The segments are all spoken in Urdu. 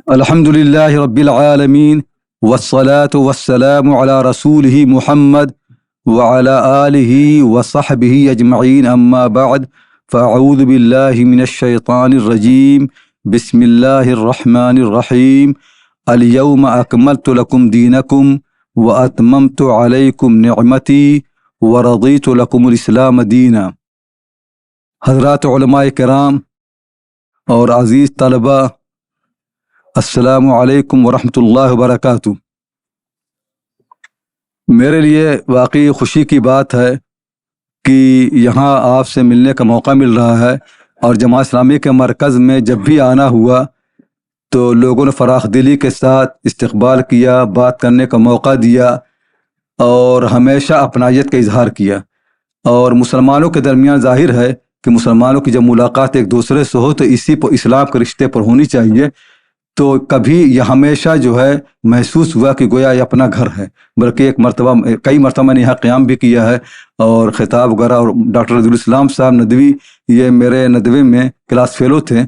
الحمد للہ رب العالمین والصلاة والسلام علی رسولہ محمد وعلی آلہ وصحبہ اجمعین اما بعد فاعوذ باللہ من الشیطان الرجیم بسم اللہ الرحمن الرحیم الیوم اکملت لکم دینکم واتممت علیکم نعمتی ورضیت لکم الاسلام دینا۔ حضرات علماء کرام اور عزیز طلبہ، السلام علیکم ورحمۃ اللہ وبرکاتہ۔ میرے لیے واقعی خوشی کی بات ہے کہ یہاں آپ سے ملنے کا موقع مل رہا ہے، اور جماعت اسلامی کے مرکز میں جب بھی آنا ہوا تو لوگوں نے فراخ دلی کے ساتھ استقبال کیا، بات کرنے کا موقع دیا اور ہمیشہ اپنائیت کا اظہار کیا۔ اور مسلمانوں کے درمیان ظاہر ہے کہ مسلمانوں کی جب ملاقات ایک دوسرے سے ہو تو اسی پر اسلام کے رشتے پر ہونی چاہیے۔ تو کبھی یہ ہمیشہ جو ہے محسوس ہوا کہ گویا یہ اپنا گھر ہے، بلکہ کئی مرتبہ میں نے یہاں قیام بھی کیا ہے اور خطاب وغیرہ۔ اور ڈاکٹر رضی الاسلام صاحب ندوی یہ میرے ندوے میں کلاس فیلو تھے،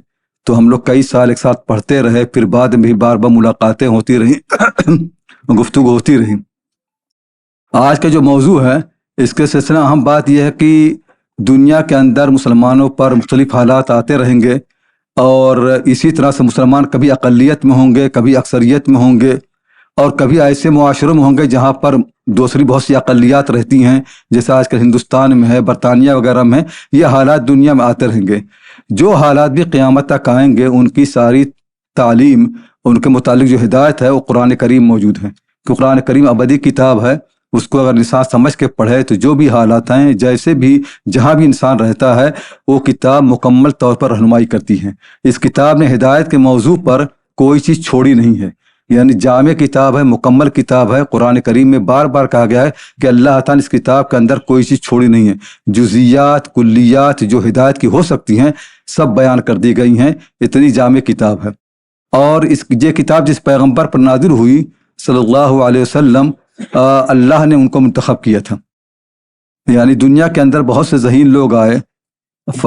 تو ہم لوگ کئی سال ایک ساتھ پڑھتے رہے، پھر بعد میں بھی بار بار ملاقاتیں ہوتی رہیں، گفتگو ہوتی رہی۔ آج کا جو موضوع ہے اس کے سلسلہ اہم بات یہ ہے کہ دنیا کے اندر مسلمانوں پر مختلف حالات آتے رہیں گے، اور اسی طرح سے مسلمان کبھی اقلیت میں ہوں گے، کبھی اکثریت میں ہوں گے، اور کبھی ایسے معاشروں میں ہوں گے جہاں پر دوسری بہت سی اقلیات رہتی ہیں، جیسے آج کل ہندوستان میں ہے، برطانیہ وغیرہ میں۔ یہ حالات دنیا میں آتے رہیں گے۔ جو حالات بھی قیامت تک آئیں گے ان کی ساری تعلیم، ان کے متعلق جو ہدایت ہے وہ قرآن کریم موجود ہے، کہ قرآن کریم ابدی کتاب ہے۔ اس کو اگر انسان سمجھ کے پڑھے تو جو بھی حالات ہیں، جیسے بھی جہاں بھی انسان رہتا ہے، وہ کتاب مکمل طور پر رہنمائی کرتی ہے۔ اس کتاب نے ہدایت کے موضوع پر کوئی چیز چھوڑی نہیں ہے، یعنی جامع کتاب ہے، مکمل کتاب ہے۔ قرآن کریم میں بار بار کہا گیا ہے کہ اللہ تعالیٰ نے اس کتاب کے اندر کوئی چیز چھوڑی نہیں ہے۔ جزیات، کلیات جو ہدایت کی ہو سکتی ہیں سب بیان کر دی گئی ہیں، اتنی جامع کتاب ہے۔ اور یہ کتاب جس پیغمبر پر نازل ہوئی صلی اللہ علیہ وسلم، اللہ نے ان کو منتخب کیا تھا۔ یعنی دنیا کے اندر بہت سے ذہین لوگ آئے،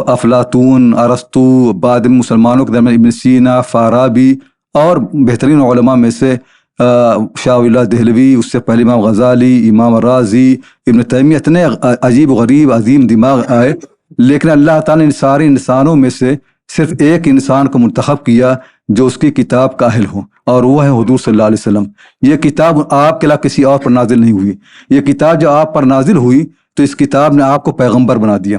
افلاطون، ارسطو، بعد میں مسلمانوں کے درمیان ابن سینا، فارابی، اور بہترین علماء میں سے شاہ ولی اللہ دہلوی، اس سے پہلے امام غزالی، امام رازی، ابن تیمیہ، اتنے عجیب و غریب عظیم دماغ آئے، لیکن اللہ تعالیٰ نے ان سارے انسانوں میں سے صرف ایک انسان کو منتخب کیا جو اس کی کتاب کا اہل ہو، اور وہ ہے حضور صلی اللہ علیہ وسلم۔ یہ کتاب آپ کے علاوہ کسی اور پر نازل نہیں ہوئی۔ یہ کتاب جو آپ پر نازل ہوئی تو اس کتاب نے آپ کو پیغمبر بنا دیا۔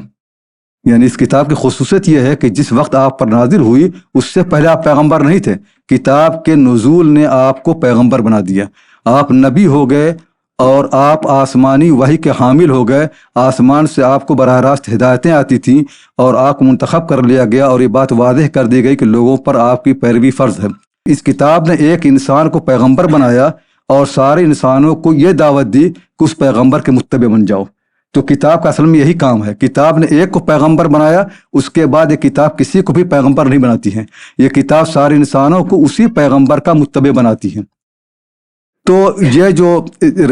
یعنی اس کتاب کی خصوصیت یہ ہے کہ جس وقت آپ پر نازل ہوئی اس سے پہلے آپ پیغمبر نہیں تھے، کتاب کے نزول نے آپ کو پیغمبر بنا دیا۔ آپ نبی ہو گئے اور آپ آسمانی وحی کے حامل ہو گئے۔ آسمان سے آپ کو براہ راست ہدایتیں آتی تھیں اور آپ کو منتخب کر لیا گیا، اور یہ بات واضح کر دی گئی کہ لوگوں پر آپ کی پیروی فرض ہے۔ اس کتاب نے ایک انسان کو پیغمبر بنایا اور سارے انسانوں کو یہ دعوت دی کہ اس پیغمبر کے متبع بن جاؤ۔ تو کتاب کا اصل میں یہی کام ہے۔ کتاب نے ایک کو پیغمبر بنایا، اس کے بعد یہ کتاب کسی کو بھی پیغمبر نہیں بناتی ہے، یہ کتاب سارے انسانوں کو اسی پیغمبر کا متبع بناتی ہے۔ تو یہ جو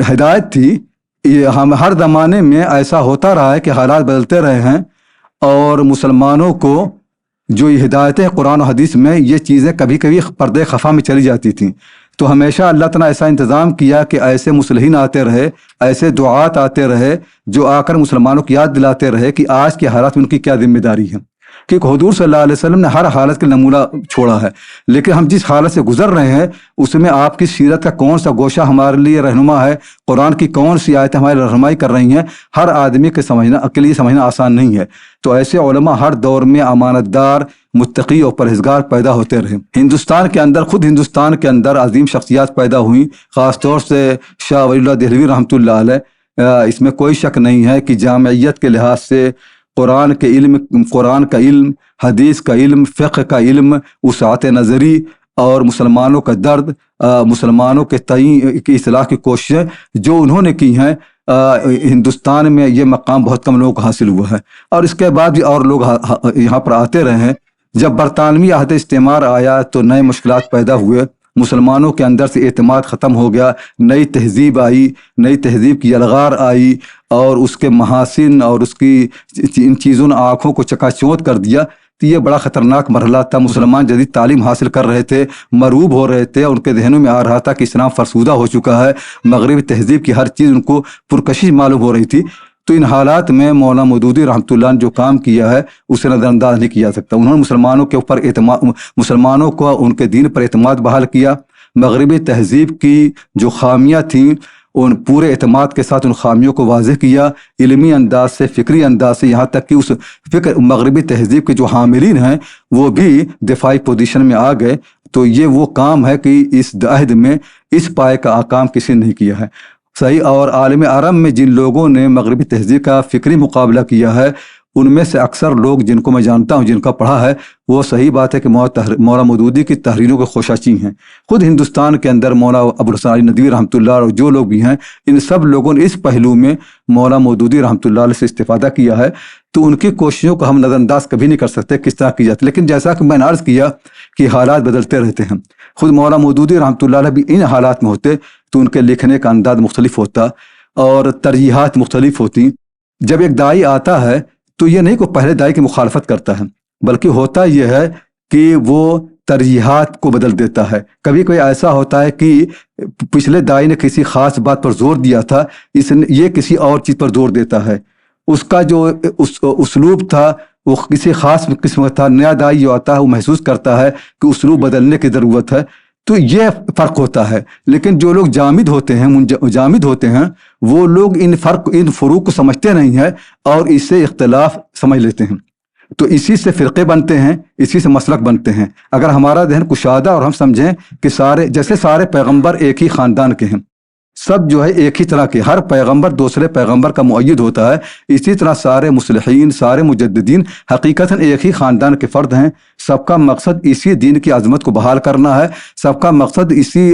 ہدایت تھی، یہ ہم ہر زمانے میں ایسا ہوتا رہا ہے کہ حالات بدلتے رہے ہیں، اور مسلمانوں کو جو یہ ہدایتیں قرآن و حدیث میں یہ چیزیں کبھی کبھی پردے خفا میں چلی جاتی تھیں، تو ہمیشہ اللہ تعالیٰ ایسا انتظام کیا کہ ایسے مصلحین آتے رہے، ایسے دعات آتے رہے جو آ کر مسلمانوں کی یاد دلاتے رہے کہ آج کے حالات میں ان کی کیا ذمہ داری ہے۔ کیونکہ حضور صلی اللہ علیہ وسلم نے ہر حالت کے نمونہ چھوڑا ہے، لیکن ہم جس حالت سے گزر رہے ہیں اس میں آپ کی سیرت کا کون سا گوشہ ہمارے لیے رہنما ہے، قرآن کی کون سی آیتیں ہماری رہنمائی کر رہی ہیں، ہر آدمی کے لیے سمجھنا آسان نہیں ہے۔ تو ایسے علماء ہر دور میں امانت دار، متقی اور پرہیزگار پیدا ہوتے رہے۔ ہندوستان کے اندر عظیم شخصیات پیدا ہوئیں، خاص طور سے شاہ ولی اللہ دہلوی رحمۃ اللہ علیہ۔ اس میں کوئی شک نہیں ہے کہ جامعیت کے لحاظ سے قرآن کا علم، حدیث کا علم، فقہ کا علم، وسعت نظری اور مسلمانوں کا درد، مسلمانوں کے تئیں کی اصلاح کی کوششیں جو انہوں نے کی ہیں، ہندوستان میں یہ مقام بہت کم لوگوں کو حاصل ہوا ہے۔ اور اس کے بعد بھی اور لوگ یہاں پر آتے رہے ہیں۔ جب برطانوی عہد استعمار آیا تو نئے مشکلات پیدا ہوئے، مسلمانوں کے اندر سے اعتماد ختم ہو گیا، نئی تہذیب آئی، نئی تہذیب کی الغار آئی، اور اس کے محاسن اور اس کی ان چیزوں نے آنکھوں کو چکا چوند کر دیا تو یہ بڑا خطرناک مرحلہ تھا. مسلمان جدید تعلیم حاصل کر رہے تھے, مروب ہو رہے تھے, ان کے ذہنوں میں آ رہا تھا کہ اسلام فرسودہ ہو چکا ہے, مغربی تہذیب کی ہر چیز ان کو پرکشش معلوم ہو رہی تھی. تو ان حالات میں مولانا مودودی رحمۃ اللہ نے جو کام کیا ہے اسے نظر انداز نہیں کیا جا سکتا. انہوں نے مسلمانوں کے اوپر مسلمانوں کو ان کے دین پر اعتماد بحال کیا. مغربی تہذیب کی جو خامیاں تھیں ان پورے اعتماد کے ساتھ ان خامیوں کو واضح کیا, علمی انداز سے, فکری انداز سے, یہاں تک کہ اس مغربی تہذیب کے جو حاملین ہیں وہ بھی دفاعی پوزیشن میں آ گئے. تو یہ وہ کام ہے کہ اس عہد میں اس پائے کا کام کسی نے نہیں کیا ہے. صحیح. اور عالم عرب میں جن لوگوں نے مغربی تہذیب کا فکری مقابلہ کیا ہے ان میں سے اکثر لوگ جن کو میں جانتا ہوں, جن کا پڑھا ہے, وہ صحیح بات ہے کہ مولانا مودودی کی تحریروں کے خوشاچی ہیں. خود ہندوستان کے اندر مولانا ابوالحسن علی ندوی رحمۃ اللہ اور جو لوگ بھی ہیں, ان سب لوگوں نے اس پہلو میں مولانا مودودی رحمۃ اللہ علیہ سے استفادہ کیا ہے. تو ان کی کوششوں کو ہم نظر انداز کبھی نہیں کر سکتے کس طرح کی جاتی. لیکن جیسا کہ میں نے عرض کیا کہ حالات بدلتے رہتے ہیں. خود مولانا مودودی رحمۃ اللہ علیہ بھی ان حالات میں ہوتے تو ان کے لکھنے کا انداز مختلف ہوتا اور ترجیحات مختلف ہوتی. جب ایک داعی آتا ہے تو یہ نہیں کہ پہلے داعی کی مخالفت کرتا ہے, بلکہ ہوتا یہ ہے کہ وہ ترجیحات کو بدل دیتا ہے. کبھی کوئی ایسا ہوتا ہے کہ پچھلے داعی نے کسی خاص بات پر زور دیا تھا, یہ کسی اور چیز پر زور دیتا ہے. اس کا جو اسلوب تھا وہ کسی خاص قسم کا تھا. نیا داعی جو آتا ہے وہ محسوس کرتا ہے کہ اسلوب بدلنے کی ضرورت ہے. تو یہ فرق ہوتا ہے. لیکن جو لوگ جامد ہوتے ہیں وہ لوگ ان فروق کو سمجھتے نہیں ہیں اور اس سے اختلاف سمجھ لیتے ہیں. تو اسی سے فرقے بنتے ہیں, اسی سے مسلک بنتے ہیں. اگر ہمارا ذہن کشادہ اور ہم سمجھیں کہ سارے پیغمبر ایک ہی خاندان کے ہیں, سب جو ہے ایک ہی طرح کے, ہر پیغمبر دوسرے پیغمبر کا مؤید ہوتا ہے, اسی طرح سارے مصلحین, سارے مجددین حقیقتاً ایک ہی خاندان کے فرد ہیں. سب کا مقصد اسی دین کی عظمت کو بحال کرنا ہے, سب کا مقصد اسی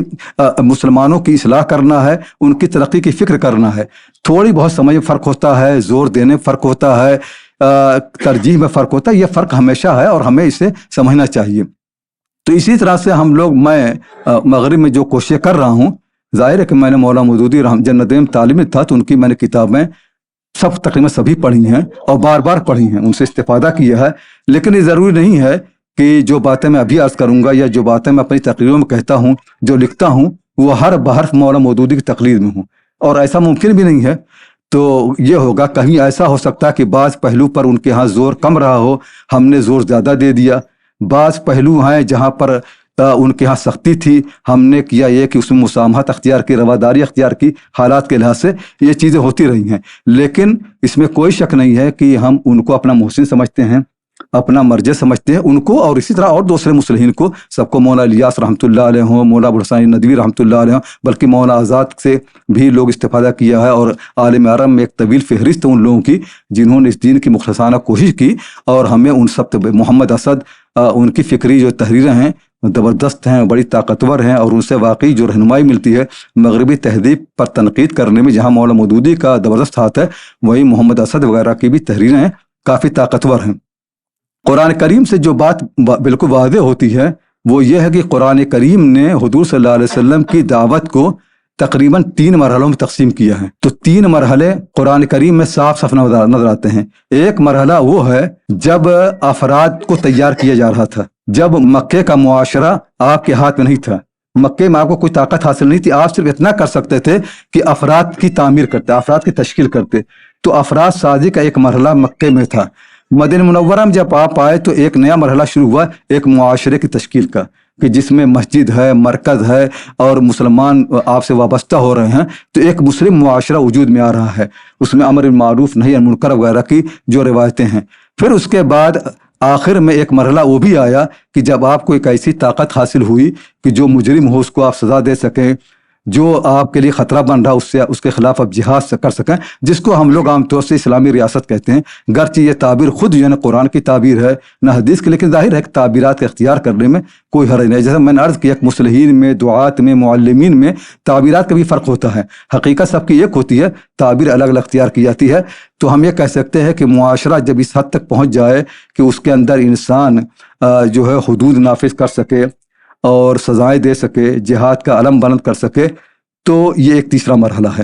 مسلمانوں کی اصلاح کرنا ہے, ان کی ترقی کی فکر کرنا ہے. تھوڑی بہت سمجھ میں فرق ہوتا ہے, زور دینے میں فرق ہوتا ہے, ترجیح میں فرق ہوتا ہے. یہ فرق ہمیشہ ہے اور ہمیں اسے سمجھنا چاہیے. تو اسی طرح سے ہم لوگ, میں مغرب میں جو کوششیں کر رہا ہوں, ظاہر ہے کہ میں نے مولانا مودودی جنت تعلیم تھا تو ان کی میں نے کتابیں تقریباً سبھی پڑھی ہیں اور بار بار پڑھی ہیں, ان سے استفادہ کیا ہے. لیکن یہ ضروری نہیں ہے کہ جو باتیں میں ابھی عرض کروں گا یا جو باتیں میں اپنی تقریروں میں کہتا ہوں, جو لکھتا ہوں, وہ ہر بحرف مولانا مودودی کی تقریر میں ہوں, اور ایسا ممکن بھی نہیں ہے. تو یہ ہوگا کہیں ایسا ہو سکتا ہے کہ بعض پہلو پر ان کے ہاں زور کم رہا ہو, ہم نے زور زیادہ دے دیا. بعض پہلو ہیں جہاں پر ان کے ہاں سختی تھی, ہم نے کیا یہ کہ اس میں مسامحت اختیار کی, رواداری اختیار کی. حالات کے لحاظ سے یہ چیزیں ہوتی رہی ہیں. لیکن اس میں کوئی شک نہیں ہے کہ ہم ان کو اپنا محسن سمجھتے ہیں, اپنا مرجع سمجھتے ہیں ان کو, اور اسی طرح اور دوسرے مصلحین کو, سب کو. مولانا الیاس رحمۃ اللہ علیہ ہوں, مولانا ابوالحسن ندوی رحمۃ اللہ علیہ ہوں, بلکہ مولانا آزاد سے بھی لوگ استفادہ کیا ہے. اور عالم عرب میں ایک طویل فہرست ان لوگوں کی جنہوں نے اس دین کی مخلصانہ کوشش کی, اور ہمیں ان سب, محمد اسد, ان کی فکری جو تحریریں ہیں زبردست ہیں, بڑی طاقتور ہیں, اور ان سے واقعی جو رہنمائی ملتی ہے مغربی تہذیب پر تنقید کرنے میں, جہاں مولانا مودودی کا زبردست ہاتھ ہے, وہی محمد اسد وغیرہ کی بھی تحریریں کافی طاقتور ہیں. قرآن کریم سے جو بات بالکل واضح ہوتی ہے وہ یہ ہے کہ قرآن کریم نے حضور صلی اللہ علیہ وسلم کی دعوت کو تقریباً 3 مرحلوں میں تقسیم کیا ہے. تو 3 مرحلے قرآن کریم میں صاف صاف نظر آتے ہیں. ایک مرحلہ وہ ہے جب افراد کو تیار کیا جا رہا تھا, جب مکے کا معاشرہ آپ کے ہاتھ میں نہیں تھا, مکے میں آپ کو کوئی طاقت حاصل نہیں تھی, آپ صرف اتنا کر سکتے تھے کہ افراد کی تعمیر کرتے, افراد کی تشکیل کرتے. تو افراد سازی کا ایک مرحلہ مکے میں تھا. مدینہ منورہ میں جب آپ آئے تو ایک نیا مرحلہ شروع ہوا, ایک معاشرے کی تشکیل کا, کہ جس میں مسجد ہے, مرکز ہے, اور مسلمان آپ سے وابستہ ہو رہے ہیں. تو ایک مسلم معاشرہ وجود میں آ رہا ہے, اس میں امر بالمعروف نہی عن المنکر وغیرہ کی جو روایتیں ہیں. پھر اس کے بعد آخر میں ایک مرحلہ وہ بھی آیا کہ جب آپ کو ایک ایسی طاقت حاصل ہوئی کہ جو مجرم ہو اس کو آپ سزا دے سکیں, جو آپ کے لیے خطرہ بن رہا اس کے خلاف آپ جہاد کر سکیں, جس کو ہم لوگ عام طور سے اسلامی ریاست کہتے ہیں. گرچہ یہ تعبیر خود جو ہے نا قرآن کی تعبیر ہے نہ حدیث کی, لیکن ظاہر ہے کہ تعبیرات کا اختیار کرنے میں کوئی حرج نہیں. جیسے میں نے عرض کیا کہ مصلحین میں, دعات میں, معلمین میں تعبیرات کا بھی فرق ہوتا ہے. حقیقت سب کی ایک ہوتی ہے, تعبیر الگ الگ اختیار کی جاتی ہے. تو ہم یہ کہہ سکتے ہیں کہ معاشرہ جب اس حد تک پہنچ جائے کہ اس کے اندر انسان جو ہے حدود نافذ کر سکے اور سزائیں دے سکے, جہاد کا علم بلند کر سکے, تو یہ ایک تیسرا مرحلہ ہے.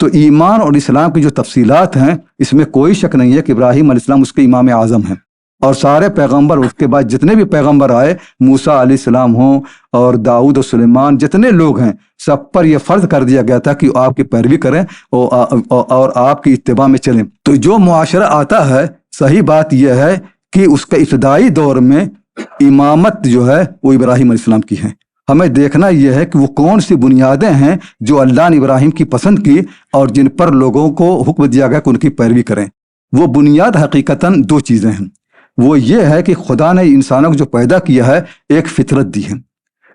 تو ایمان اور اسلام کی جو تفصیلات ہیں اس میں کوئی شک نہیں ہے کہ ابراہیم علیہ السلام اس کے امام اعظم ہیں، اور سارے پیغمبر اس کے بعد جتنے بھی پیغمبر آئے، موسیٰ علیہ السلام ہوں اور داؤد و سلیمان، جتنے لوگ ہیں سب پر یہ فرض کر دیا گیا تھا کہ آپ کی پیروی کریں اور آپ کی اتباع میں چلیں۔ تو جو معاشرہ آتا ہے، صحیح بات یہ ہے کہ اس کا ابتدائی دور میں امامت جو ہے وہ ابراہیم علیہ السلام کی ہے۔ ہمیں دیکھنا یہ ہے کہ وہ کون سی بنیادیں ہیں جو اللہ نے ابراہیم کی پسند کی اور جن پر لوگوں کو حکم دیا گیا کہ ان کی پیروی کریں۔ وہ بنیاد حقیقتاً دو چیزیں ہیں۔ وہ یہ ہے کہ خدا نے انسانوں کو جو پیدا کیا ہے ایک فطرت دی ہے۔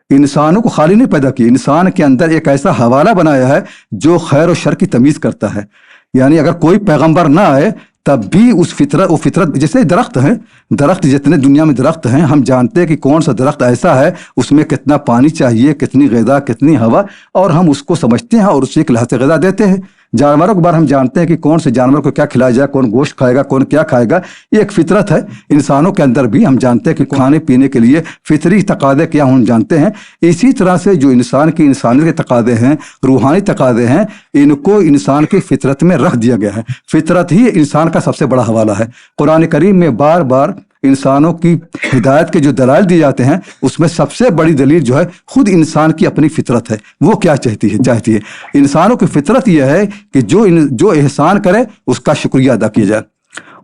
انسانوں کو خالی نہیں پیدا کیا، انسان کے اندر ایک ایسا حوالہ بنایا ہے جو خیر و شر کی تمیز کرتا ہے۔ یعنی اگر کوئی پیغمبر نہ آئے تب بھی وہ فطرت جیسے درخت ہیں، درخت جتنے دنیا میں درخت ہیں، ہم جانتے ہیں کہ کون سا درخت ایسا ہے، اس میں کتنا پانی چاہیے، کتنی غذا، کتنی ہوا، اور ہم اس کو سمجھتے ہیں اور اسے ایک لحاظ سے غذا دیتے ہیں۔ جانوروں کے بارے ہم جانتے ہیں کہ کون سے جانور کو کیا کھلایا جائے، کون گوشت کھائے گا، کون کیا کھائے گا، یہ ایک فطرت ہے۔ انسانوں کے اندر بھی ہم جانتے ہیں کہ کھانے پینے کے لیے فطری تقاضے کیا ہم جانتے ہیں۔ اسی طرح سے جو انسان کی انسانیت کے تقاضے ہیں، روحانی تقاضے ہیں، ان کو انسان کی فطرت میں رکھ دیا گیا ہے۔ فطرت ہی انسان کا سب سے بڑا حوالہ ہے۔ قرآن کریم میں بار بار انسانوں کی ہدایت کے جو دلائل دیے جاتے ہیں، اس میں سب سے بڑی دلیل جو ہے خود انسان کی اپنی فطرت ہے۔ وہ کیا چاہتی ہے انسانوں کی فطرت یہ ہے کہ جو احسان کرے اس کا شکریہ ادا کیا جائے،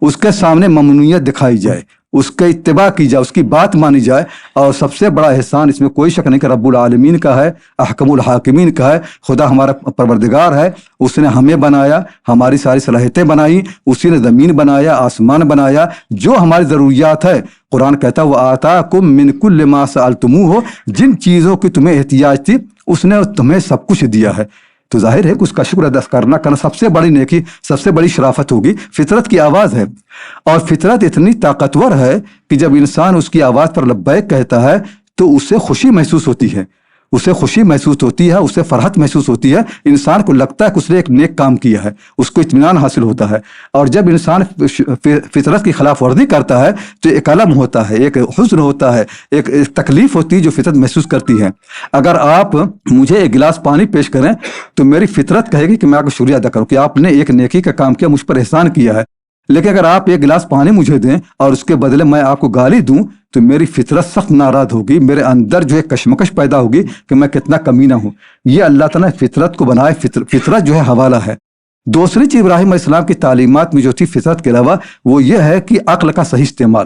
اس کے سامنے ممنوعیت دکھائی جائے، اس کے اتباع کی جائے، اس کی بات مانی جائے۔ اور سب سے بڑا احسان اس میں کوئی شک نہیں کہ رب العالمین کا ہے، احکم الحاکمین کا ہے۔ خدا ہمارا پروردگار ہے، اس نے ہمیں بنایا، ہماری ساری صلاحیتیں بنائی، اسی نے زمین بنایا، آسمان بنایا، جو ہماری ضروریات ہے۔ قرآن کہتا ہے وَآتَاكُم مِّن كُلِّ مَا سَأَلْتُمُوهُ، جن چیزوں کی تمہیں احتیاج تھی اس نے تمہیں سب کچھ دیا ہے۔ تو ظاہر ہے کہ اس کا شکر ادا کرنا سب سے بڑی نیکی، سب سے بڑی شرافت ہوگی۔ فطرت کی آواز ہے، اور فطرت اتنی طاقتور ہے کہ جب انسان اس کی آواز پر لبیک کہتا ہے تو اسے خوشی محسوس ہوتی ہے، اسے خوشی محسوس ہوتی ہے، اسے فرحت محسوس ہوتی ہے۔ انسان کو لگتا ہے کہ اس نے ایک نیک کام کیا ہے، اس کو اطمینان حاصل ہوتا ہے۔ اور جب انسان فطرت کی خلاف ورزی کرتا ہے تو ایک الم ہوتا ہے، ایک حزن ہوتا ہے، ایک تکلیف ہوتی ہے جو فطرت محسوس کرتی ہے۔ اگر آپ مجھے ایک گلاس پانی پیش کریں تو میری فطرت کہے گی کہ میں آپ کو شکریہ ادا کروں کہ آپ نے ایک نیکی کا کام کیا، مجھ پر احسان کیا ہے۔ لیکن اگر آپ ایک گلاس پانی مجھے دیں اور اس کے بدلے میں آپ کو گالی دوں تو میری فطرت سخت ناراض ہوگی، میرے اندر جو ہے کشمکش پیدا ہوگی کہ میں کتنا کمینہ ہوں۔ یہ اللہ تعالیٰ نے فطرت کو بنائے، فطرت جو ہے حوالہ ہے۔ دوسری چیز ابراہیم علیہ السلام کی تعلیمات میں جو تھی فطرت کے علاوہ، وہ یہ ہے کہ عقل کا صحیح استعمال،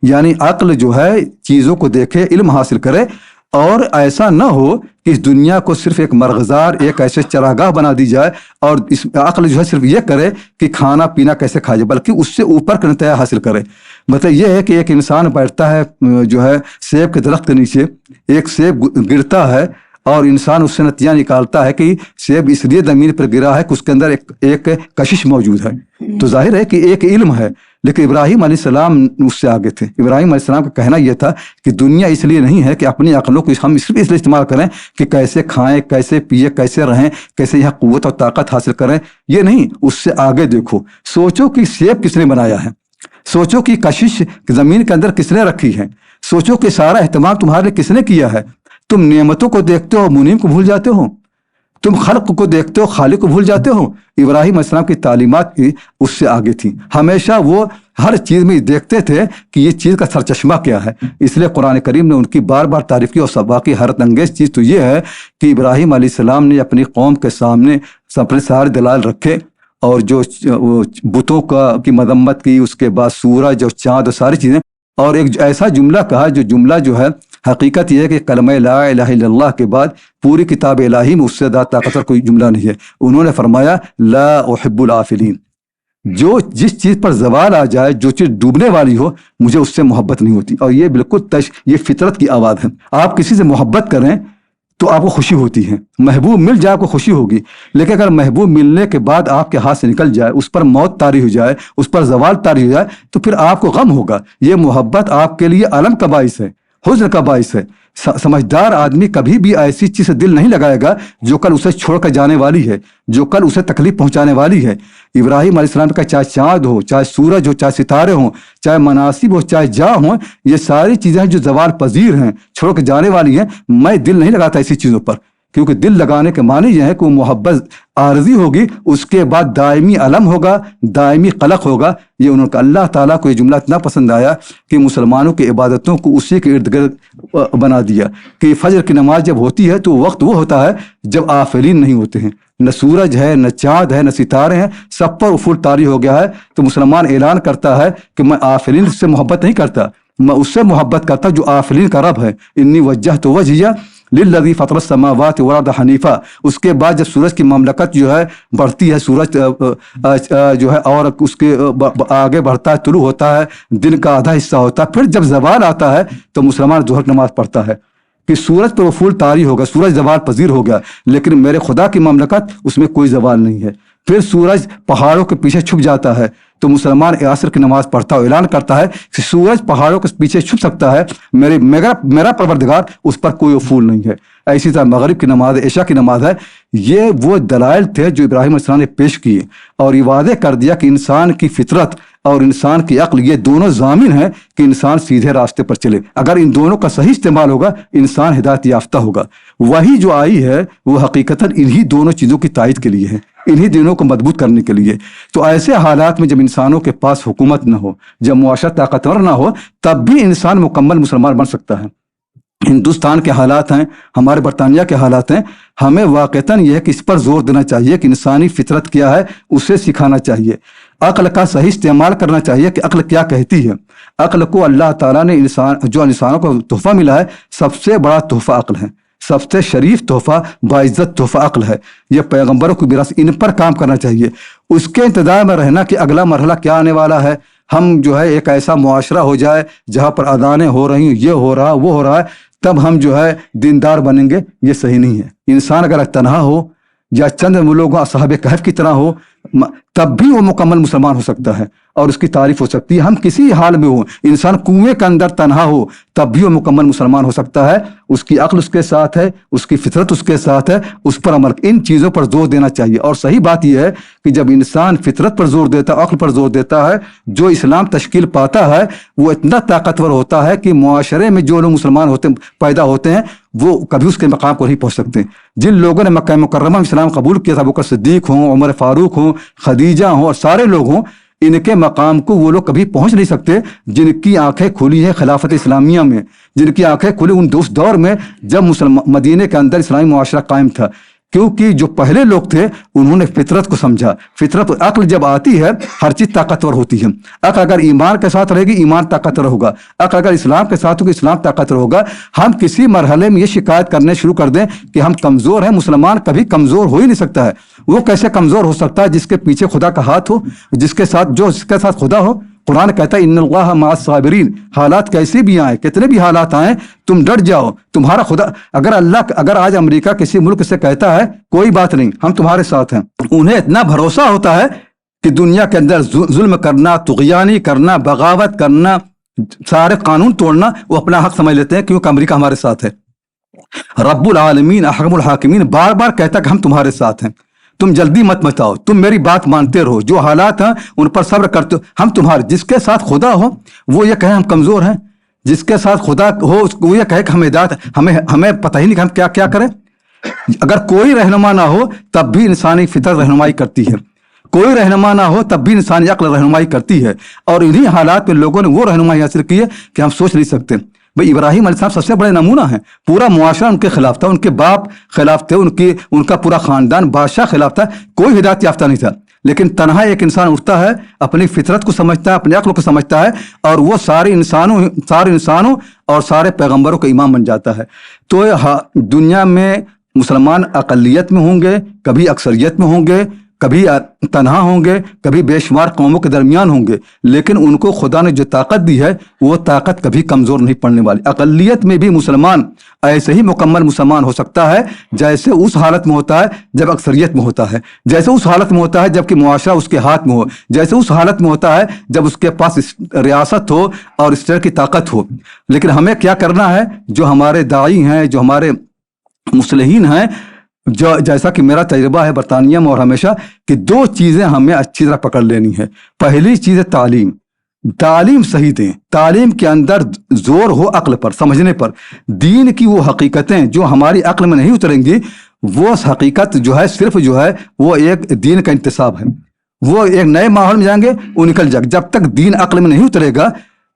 یعنی عقل جو ہے چیزوں کو دیکھے، علم حاصل کرے، اور ایسا نہ ہو کہ اس دنیا کو صرف ایک مرغزار، ایک ایسے چراگاہ بنا دی جائے، اور اس عقل جو ہے صرف یہ کرے کہ کھانا پینا کیسے کھا جائے، بلکہ اس سے اوپر کا نتیجہ حاصل کرے۔ مطلب یہ ہے کہ ایک انسان بیٹھتا ہے جو ہے سیب کے درخت کے نیچے، ایک سیب گرتا ہے اور انسان اس سے نتیجہ نکالتا ہے کہ سیب اس لیے زمین پر گرا ہے کہ اس کے اندر ایک کشش موجود ہے۔ تو ظاہر ہے کہ ایک علم ہے، لیکن ابراہیم علیہ السلام اس سے آگے تھے۔ ابراہیم علیہ السلام کا کہنا یہ تھا کہ دنیا اس لیے نہیں ہے کہ اپنی عقلوں کو ہم صرف اس لیے استعمال کریں کہ کیسے کھائیں، کیسے پیے، کیسے رہیں، کیسے یہاں قوت اور طاقت حاصل کریں، یہ نہیں، اس سے آگے دیکھو۔ سوچو کہ سیب کس نے بنایا ہے، سوچو کہ کشش زمین کے اندر کس نے رکھی ہے، سوچو کہ سارا اہتمام تمہارے لیے کس نے کیا ہے۔ تم نعمتوں کو دیکھتے ہو، منعم کو بھول جاتے ہو، تم خلق کو دیکھتے ہو، خالق کو بھول جاتے ہو۔ ابراہیم علیہ السلام کی تعلیمات کی اس سے آگے تھی، ہمیشہ وہ ہر چیز میں دیکھتے تھے کہ یہ چیز کا سرچشمہ کیا ہے۔ اس لیے قرآن کریم نے ان کی بار بار تعریف کی، اور باقی حیرت انگیز چیز تو یہ ہے کہ ابراہیم علیہ السلام نے اپنی قوم کے سامنے اپنے سارے دلائل رکھے، اور جو بتوں کی مذمت کی، اس کے بعد سورج اور چاند اور ساری چیزیں، اور ایک ایسا جملہ کہا جو جملہ جو ہے حقیقت یہ ہے کہ کلمہ لا الہ الا اللہ کے بعد پوری کتاب الہی میں اس سے زیادہ طاقتور کوئی جملہ نہیں ہے۔ انہوں نے فرمایا لا احب العافلین، جو جس چیز پر زوال آ جائے، جو چیز ڈوبنے والی ہو، مجھے اس سے محبت نہیں ہوتی۔ اور یہ بالکل یہ فطرت کی آواز ہے۔ آپ کسی سے محبت کریں تو آپ کو خوشی ہوتی ہے، محبوب مل جائے آپ کو خوشی ہوگی، لیکن اگر محبوب ملنے کے بعد آپ کے ہاتھ سے نکل جائے، اس پر موت طاری ہو جائے، اس پر زوال طاری ہو جائے، تو پھر آپ کو غم ہوگا۔ یہ محبت آپ کے لیے الم کا باعث ہے، حزن کا باعث ہے۔ سمجھدار آدمی کبھی بھی ایسی چیز سے دل نہیں لگائے گا جو کل اسے چھوڑ کر جانے والی ہے، جو کل اسے تکلیف پہنچانے والی ہے۔ ابراہیم علیہ السلام کا چاہے چاند ہو، چاہے سورج ہو، چاہے ستارے ہوں، چاہے مناصب ہو، چاہے جاہ ہوں، یہ ساری چیزیں جو زوال پذیر ہیں، چھوڑ کے جانے والی ہیں، میں دل نہیں لگاتا ایسی چیزوں پر، کیونکہ دل لگانے کے معنی یہ ہے کہ وہ محبت عارضی ہوگی، اس کے بعد دائمی علم ہوگا، دائمی قلق ہوگا۔ یہ انہوں کا اللہ تعالیٰ کو یہ جملہ اتنا پسند آیا کہ مسلمانوں کی عبادتوں کو اسی کے ارد گرد بنا دیا کہ فجر کی نماز جب ہوتی ہے تو وقت وہ ہوتا ہے جب آفلین نہیں ہوتے ہیں، نہ سورج ہے، نہ چاند ہے، نہ ستارے ہیں، سب پر افول طاری ہو گیا ہے۔ تو مسلمان اعلان کرتا ہے کہ میں آفلین سے محبت نہیں کرتا، میں اس سے محبت کرتا جو آفلین کا رب ہے۔ انی وجہت وجہیہ للذی فطر السماوات والارض حنیفا۔ اس کے بعد جب سورج کی مملکت جو ہے بڑھتی ہے، سورج جو ہے اور اس کے آگے بڑھتا ہے، طلوع ہوتا ہے، دن کا آدھا حصہ ہوتا ہے، پھر جب زوال آتا ہے تو مسلمان ظہر نماز پڑھتا ہے کہ سورج پر پھول طاری ہوگا، سورج زوال پذیر ہو گیا، لیکن میرے خدا کی مملکت اس میں کوئی زوال نہیں ہے۔ پھر سورج پہاڑوں کے پیچھے چھپ جاتا ہے تو مسلمان عصر کی نماز پڑھتا ہے، اعلان کرتا ہے کہ سورج پہاڑوں کے پیچھے چھپ سکتا ہے، میرا پروردگار اس پر کوئی افول نہیں ہے۔ اسی طرح مغرب کی نماز، عشاء کی نماز ہے۔ یہ وہ دلائل تھے جو ابراہیم علیہ السلام نے پیش کیے اور یہ واضح کر دیا کہ انسان کی فطرت اور انسان کی عقل یہ دونوں ضامن ہیں کہ انسان سیدھے راستے پر چلے۔ اگر ان دونوں کا صحیح استعمال ہوگا انسان ہدایت یافتہ ہوگا۔ وہی جو آئی ہے وہ حقیقتاً انہی دونوں چیزوں کی تائید کے لیے ہے، انہی دنوں کو مضبوط کرنے کے لیے۔ تو ایسے حالات میں جب انسانوں کے پاس حکومت نہ ہو، جب معاشرہ طاقتور نہ ہو، تب بھی انسان مکمل مسلمان بن سکتا ہے۔ ہندوستان کے حالات ہیں، ہمارے برطانیہ کے حالات ہیں، ہمیں واقعتاً یہ ہے کہ اس پر زور دینا چاہیے کہ انسانی فطرت کیا ہے اسے سکھانا چاہیے، عقل کا صحیح استعمال کرنا چاہیے کہ عقل کیا کہتی ہے۔ عقل کو اللہ تعالیٰ نے انسانوں کو تحفہ ملا ہے، سب سے بڑا تحفہ عقل ہے، سب سے شریف تحفہ، باعزت تحفہ عقل ہے۔ یہ پیغمبروں کی وراثت، ان پر کام کرنا چاہیے، اس کے انتظار میں رہنا کہ اگلا مرحلہ کیا آنے والا ہے۔ ہم جو ہے ایک ایسا معاشرہ ہو جائے جہاں پر اذانیں ہو رہی ہیں، یہ ہو رہا وہ ہو رہا ہے، تب ہم جو ہے دیندار بنیں گے، یہ صحیح نہیں ہے۔ انسان اگر تنہا ہو یا چند لوگوں اصحاب کہف کی طرح ہو تب بھی وہ مکمل مسلمان ہو سکتا ہے اور اس کی تعریف ہو سکتی ہے۔ ہم کسی حال میں ہو، انسان کنویں کے اندر تنہا ہو تب بھی وہ مکمل مسلمان ہو سکتا ہے۔ اس کی عقل اس کے ساتھ ہے، اس کی فطرت اس کے ساتھ ہے، اس پر عمل، ان چیزوں پر زور دینا چاہیے۔ اور صحیح بات یہ ہے کہ جب انسان فطرت پر زور دیتا ہے، عقل پر زور دیتا ہے، جو اسلام تشکیل پاتا ہے وہ اتنا طاقتور ہوتا ہے کہ معاشرے میں جو لوگ مسلمان پیدا ہوتے ہیں وہ کبھی اس کے مقام کو نہیں پہنچ سکتے۔ جن لوگوں نے مکہ مکرمہ میں اسلام قبول کیا تھا، ابوبکر صدیق ہوں، عمر فاروق ہوں، خدیجہ ہوں اور سارے لوگ ہوں، ان کے مقام کو وہ لوگ کبھی پہنچ نہیں سکتے جن کی آنکھیں کھلی ہیں خلافت اسلامیہ میں، جن کی آنکھیں کھلی اس دور میں جب مدینے کے اندر اسلامی معاشرہ قائم تھا۔ کیونکہ جو پہلے لوگ تھے انہوں نے فطرت کو سمجھا۔ فطرت عقل جب آتی ہے ہر چیز طاقتور ہوتی ہے۔ عقل اگر ایمان کے ساتھ رہے گی ایمان طاقتور ہوگا، عقل اگر اسلام کے ساتھ ہوگی اسلام طاقتور ہوگا۔ ہم کسی مرحلے میں یہ شکایت کرنے شروع کر دیں کہ ہم کمزور ہیں، مسلمان کبھی کمزور ہو ہی نہیں سکتا ہے۔ وہ کیسے کمزور ہو سکتا ہے؟ جس کے پیچھے خدا کا ہاتھ ہو، جس کے ساتھ خدا ہو۔ قرآن کہتا ہے ان اللہ مع الصابرین، حالات کیسے بھی آئیں، کتنے بھی حالات آئیں تم ڈٹ جاؤ، تمہارا خدا اگر آج امریکہ کسی ملک سے کہتا ہے کوئی بات نہیں ہم تمہارے ساتھ ہیں، انہیں اتنا بھروسہ ہوتا ہے کہ دنیا کے اندر ظلم کرنا، طغیانی کرنا، بغاوت کرنا، سارے قانون توڑنا وہ اپنا حق سمجھ لیتے ہیں کیونکہ امریکہ ہمارے ساتھ ہے۔ رب العالمین احکم الحاکمین بار بار کہتا کہ ہم تمہارے ساتھ ہیں، تم جلدی مت مچاؤ، تم میری بات مانتے رہو، جو حالات ہیں ان پر صبر کرتے ہو، ہم تمہارے۔ جس کے ساتھ خدا ہو وہ یہ کہے ہم کمزور ہیں، جس کے ساتھ خدا ہو وہ یہ کہے کہ ہمیں ہدایت، ہمیں پتہ ہی نہیں کہ ہم کیا کریں۔ اگر کوئی رہنما نہ ہو تب بھی انسانی فطرت رہنمائی کرتی ہے، کوئی رہنما نہ ہو تب بھی انسانی عقل رہنمائی کرتی ہے، اور انہی حالات میں لوگوں نے وہ رہنمائی حاصل کی ہے کہ ہم سوچ نہیں سکتے۔ بھائی ابراہیم علیہ السلام سب سے بڑے نمونہ ہیں، پورا معاشرہ ان کے خلاف تھا، ان کے باپ خلاف تھے، ان کا پورا خاندان بادشاہ خلاف تھا، کوئی ہدایت یافتہ نہیں تھا، لیکن تنہا ایک انسان اٹھتا ہے، اپنی فطرت کو سمجھتا ہے، اپنے عقل کو سمجھتا ہے، اور وہ سارے انسانوں اور سارے پیغمبروں کا امام بن جاتا ہے۔ تو دنیا میں مسلمان اقلیت میں ہوں گے، کبھی اکثریت میں ہوں گے، کبھی تنہا ہوں گے، کبھی بے شمار قوموں کے درمیان ہوں گے، لیکن ان کو خدا نے جو طاقت دی ہے وہ طاقت کبھی کمزور نہیں پڑنے والی۔ اقلیت میں بھی مسلمان ایسے ہی مکمل مسلمان ہو سکتا ہے جیسے اس حالت میں ہوتا ہے جب اکثریت میں ہوتا ہے، جیسے اس حالت میں ہوتا ہے جب کہ معاشرہ اس کے ہاتھ میں ہو، جیسے اس حالت میں ہوتا ہے جب اس کے پاس ریاست ہو اور اسٹیٹ کی طاقت ہو۔ لیکن ہمیں کیا کرنا ہے؟ جو ہمارے داعی ہیں، جو ہمارے مصلحین ہیں، جیسا کہ میرا تجربہ ہے برطانیہ میں اور ہمیشہ، کہ دو چیزیں ہمیں اچھی طرح پکڑ لینی ہے۔ پہلی چیز ہے تعلیم، تعلیم صحیح دیں, تعلیم کے اندر زور ہو عقل پر, سمجھنے پر. دین کی وہ حقیقتیں جو ہماری عقل میں نہیں اتریں گی, وہ حقیقت جو ہے صرف جو ہے وہ ایک دین کا انتصاب ہے. وہ ایک نئے ماحول میں جائیں گے, وہ نکل جائے گا. جب تک دین عقل میں نہیں اترے گا,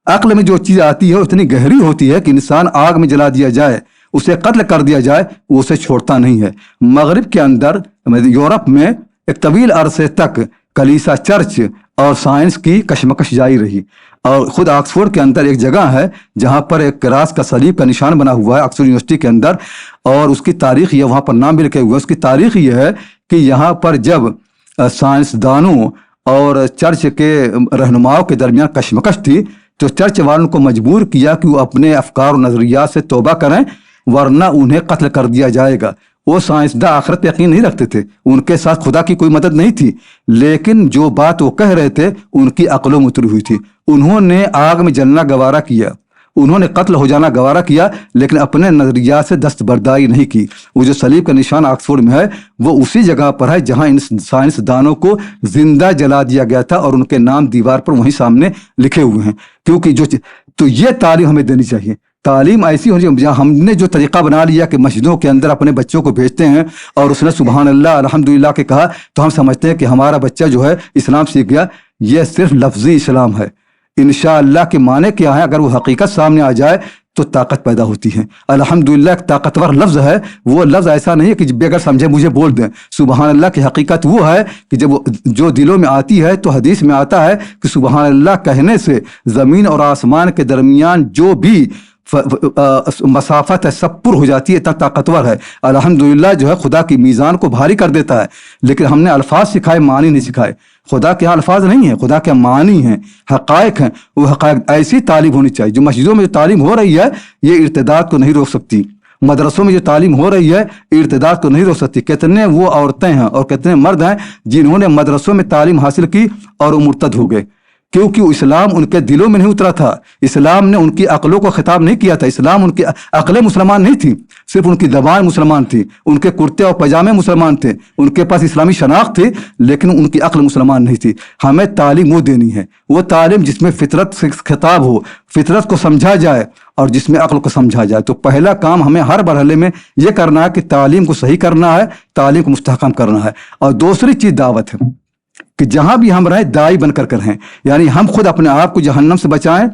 عقل میں جو چیز آتی ہے وہ اتنی گہری ہوتی ہے کہ انسان آگ میں جلا دیا جائے, اسے قتل کر دیا جائے, وہ اسے چھوڑتا نہیں ہے. مغرب کے اندر, یورپ میں ایک طویل عرصے تک کلیسا, چرچ اور سائنس کی کشمکش جاری رہی. اور خود آکسفورڈ کے اندر ایک جگہ ہے جہاں پر ایک کراس کا صلیب کا نشان بنا ہوا ہے, آکسفورڈ یونیورسٹی کے اندر, اور اس کی تاریخ یہ, وہاں پر نام بھی لکھے ہوئے. اس کی تاریخ یہ ہے کہ یہاں پر جب سائنسدانوں اور چرچ کے رہنماؤں کے درمیان کشمکش تھی, تو چرچ والوں کو مجبور کیا کہ وہ اپنے افکار و نظریات سے توبہ کریں, ورنہ انہیں قتل کر دیا جائے گا. وہ سائنسداں آخرت پہ یقین نہیں رکھتے تھے, ان کے ساتھ خدا کی کوئی مدد نہیں تھی, لیکن جو بات وہ کہہ رہے تھے ان کی عقلوں میں اتری ہوئی تھی. انہوں نے آگ میں جلنا گوارا کیا, انہوں نے قتل ہو جانا گوارا کیا, لیکن اپنے نظریات سے دستبرداری نہیں کی. وہ جو صلیب کا نشان آکسفورڈ میں ہے, وہ اسی جگہ پر ہے جہاں ان سائنسدانوں کو زندہ جلا دیا گیا تھا, اور ان کے نام دیوار پر وہیں سامنے لکھے ہوئے ہیں. کیونکہ تو یہ تعلیم ہمیں دینی چاہیے. تعلیم ایسی ہونی چاہیے. ہم نے جو طریقہ بنا لیا کہ مسجدوں کے اندر اپنے بچوں کو بھیجتے ہیں اور اس نے سبحان اللہ الحمدللہ کے کہا, تو ہم سمجھتے ہیں کہ ہمارا بچہ جو ہے اسلام سیکھ گیا. یہ صرف لفظی اسلام ہے. انشاءاللہ کے معنی کیا ہے, اگر وہ حقیقت سامنے آ جائے تو طاقت پیدا ہوتی ہے. الحمدللہ ایک طاقتور لفظ ہے. وہ لفظ ایسا نہیں ہے کہ بغیر سمجھے مجھے بول دیں. سبحان اللہ کی حقیقت وہ ہے کہ جب جو دلوں میں آتی ہے, تو حدیث میں آتا ہے کہ سبحان اللہ کہنے سے زمین اور آسمان کے درمیان جو بھی مسافت ہے سب پر ہو جاتی ہے. اتنا طاقتور ہے. الحمدللہ جو ہے خدا کی میزان کو بھاری کر دیتا ہے. لیکن ہم نے الفاظ سکھائے, معنی نہیں سکھائے. خدا کے الفاظ نہیں ہیں, خدا کے معنی ہیں, حقائق ہیں. وہ حقائق ایسی تعلیم ہونی چاہیے. جو مسجدوں میں جو تعلیم ہو رہی ہے یہ ارتداد کو نہیں روک سکتی. مدرسوں میں جو تعلیم ہو رہی ہے ارتداد کو نہیں روک سکتی. کتنے وہ عورتیں ہیں اور کتنے مرد ہیں جنہوں نے مدرسوں میں تعلیم حاصل کی اور وہ مرتد ہو گئے, کیونکہ اسلام ان کے دلوں میں نہیں اترا تھا. اسلام نے ان کی عقلوں کو خطاب نہیں کیا تھا. اسلام ان کی عقلیں مسلمان نہیں تھی, صرف ان کی زبان مسلمان تھی, ان کے کرتے اور پاجامے مسلمان تھے, ان کے پاس اسلامی شناخت تھی, لیکن ان کی عقل مسلمان نہیں تھی. ہمیں تعلیم وہ دینی ہے, وہ تعلیم جس میں فطرت سے خطاب ہو, فطرت کو سمجھا جائے اور جس میں عقل کو سمجھا جائے. تو پہلا کام ہمیں ہر مرحلے میں یہ کرنا ہے کہ تعلیم کو صحیح کرنا ہے, تعلیم کو مستحکم کرنا ہے. اور دوسری چیز دعوت ہے کہ جہاں بھی ہم رہیں داعی بن کر رہیں. یعنی ہم خود اپنے آپ کو جہنم سے بچائیں,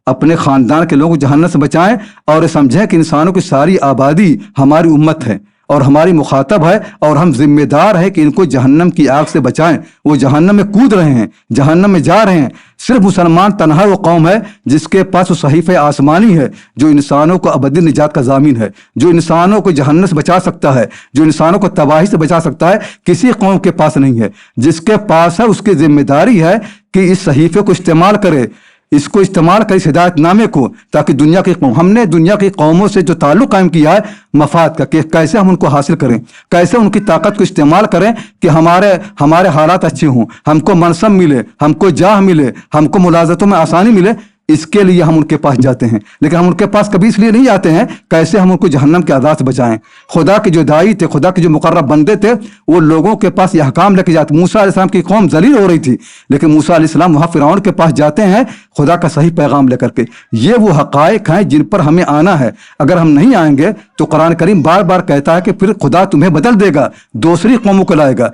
اپنے خاندان کے لوگوں کو جہنم سے بچائیں, اور یہ سمجھیں کہ انسانوں کی ساری آبادی ہماری امت ہے اور ہماری مخاطب ہے, اور ہم ذمہ دار ہیں کہ ان کو جہنم کی آگ سے بچائیں. وہ جہنم میں کود رہے ہیں, جہنم میں جا رہے ہیں. صرف مسلمان تنہا وہ قوم ہے جس کے پاس وہ صحیفہ آسمانی ہے جو انسانوں کو ابدی نجات کا ضامن ہے, جو انسانوں کو جہنم سے بچا سکتا ہے, جو انسانوں کو تباہی سے بچا سکتا ہے. کسی قوم کے پاس نہیں ہے. جس کے پاس ہے اس کی ذمہ داری ہے کہ اس صحیفے کو استعمال کرے, اس کو استعمال کرے, اس ہدایت نامے کو, تاکہ دنیا کی قوم, ہم نے دنیا کی قوموں سے جو تعلق قائم کیا ہے مفاد کا, کہ کیسے ہم ان کو حاصل کریں, کیسے ان کی طاقت کو استعمال کریں کہ ہمارے حالات اچھے ہوں, ہم کو منصب ملے, ہم کو جاہ ملے, ہم کو ملازمتوں میں آسانی ملے. اس کے لیے ہم ان کے پاس جاتے ہیں. لیکن ہم ان کے پاس کبھی اس لیے نہیں جاتے ہیں کیسے ہم ان کو جہنم کے عذاب سے بچائیں. خدا کے جو داعی تھے, خدا کے جو مقرب بندے تھے, وہ لوگوں کے پاس یہ احکام لے کے جاتے. موسیٰ علیہ السلام کی قوم ذلیل ہو رہی تھی, لیکن موسیٰ علیہ السلام وہاں فرعون کے پاس جاتے ہیں خدا کا صحیح پیغام لے کر کے. یہ وہ حقائق ہیں جن پر ہمیں آنا ہے. اگر ہم نہیں آئیں گے تو قرآن کریم بار بار کہتا ہے کہ پھر خدا تمہیں بدل دے گا, دوسری قوموں کو لائے گا.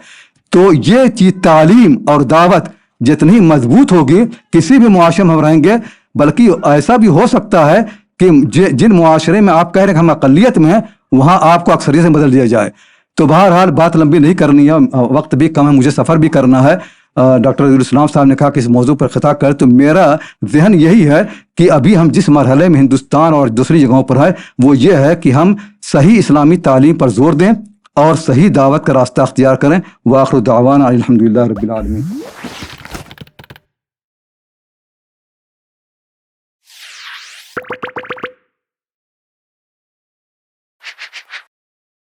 تو یہ چیز تعلیم اور دعوت جتنی مضبوط ہوگی, کسی بھی معاشرے میں ہم رہیں گے. بلکہ ایسا بھی ہو سکتا ہے کہ جن معاشرے میں آپ کہہ رہے ہیں کہ ہم اقلیت میں ہیں, وہاں آپ کو اکثریت سے بدل دیا جائے. تو بہرحال بات لمبی نہیں کرنی ہے, وقت بھی کم ہے, مجھے سفر بھی کرنا ہے. ڈاکٹر عزیز الاسلام صاحب نے کہا کہ اس موضوع پر خطاب کرے, تو میرا ذہن یہی ہے کہ ابھی ہم جس مرحلے میں ہندوستان اور دوسری جگہوں پر ہے وہ یہ ہے کہ ہم صحیح اسلامی تعلیم پر زور دیں اور صحیح دعوت کا راستہ اختیار کریں. وآخر دعوانا الحمدللہ رب العالمین.